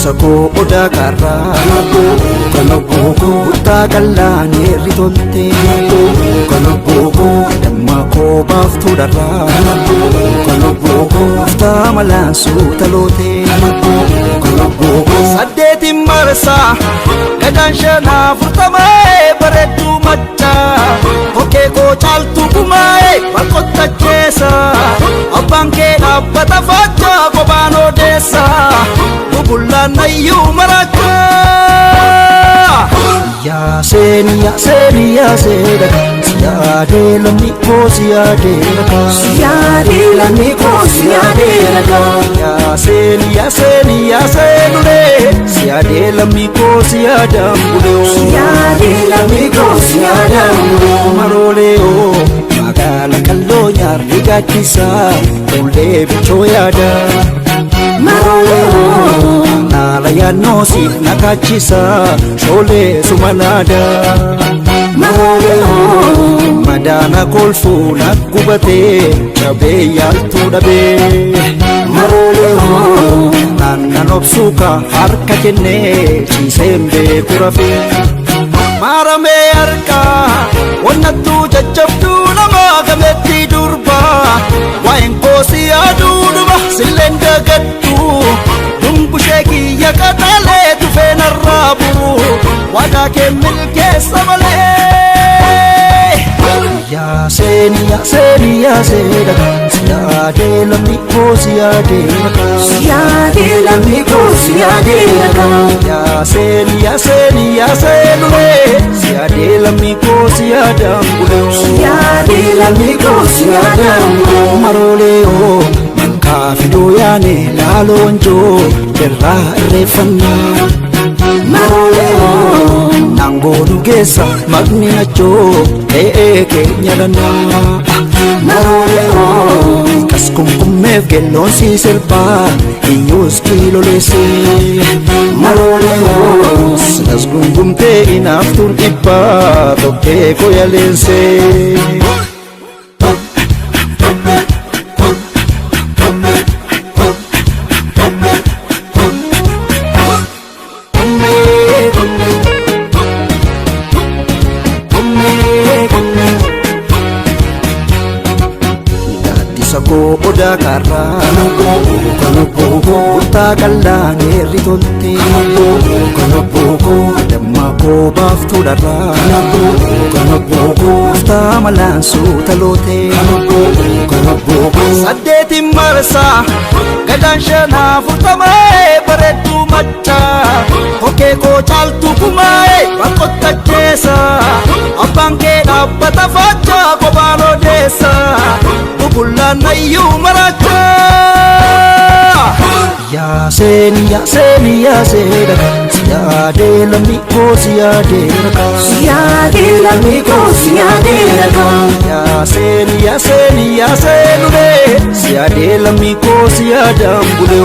Dinqisa odaa karraa kan obbookoo kutaa qal'aanee ritolte kan obbookoo damma koo baaftuu dharraa kan obbookoo kutaa malaansuu taloote kan obbookoo saddeetiin marsaa gadaan shanaa furtamee bareedduu machaa kokkee koo caaltuu kumaa'ee balqotta keessa abbaan kee dhaabbata faachaa kophaan odeessa bulaan nayyuu maracha yaa seeni siyaade lammi koo siyaade lammi koo siyaade yaa seenulee siyaade lammi koo siyaadaan bulee lammi koo siyaadaan bulee maroolee magaala kalloo nyaarri gaaddisaa tollee bichoo yaada nala ya nosi nakachisa shole sumanada madana kolfu nakubate chabe yaltu dabe nanna nobsuka harka kenne chisembe kurafe marame arka wonnatu jajjabdu nama gametti durba wain kosi aduduba silenda gaddu dumbusheki yakatale tufena rabu wada ke milke samale ya seni siyaade lammi koo siyaade lammi koo siyaade ya senule siyaade lammi koo siyaadaan bulee lammi koo siyaadaan bulee maroolee kaafidoo yaane laalonjoo irraa irreeffannaa maroolee nangoonu geessa maqni nachoo ta'ee keenya dhannaa maroolee kas kumkummeef gelloon sii silphaa iyyuus kiiloleessee maroolee sinas gungumtee inaaftuun dhibbaa tokkee koyaleensee odaa karraa kan obbookoo kutaa qal'aanee ritolte kan obbookoo damma koo baaftuu dharraa kan obbookoo kutaa malaansuu taloote kan obbookoo saddeetiin marsaa gadaan shanaa furtamee bareedduu machaa kokkee koo caaltuu kumaa'ee balqotta keessa abbaan kee dhaabbata faachaa kophaan odeessa bulaan nayyuu maracha yaa seeni siyaade lammi koo siyaade lammi koo siyaade yaa seenulee siyaade lammi koo siyaadaan bulee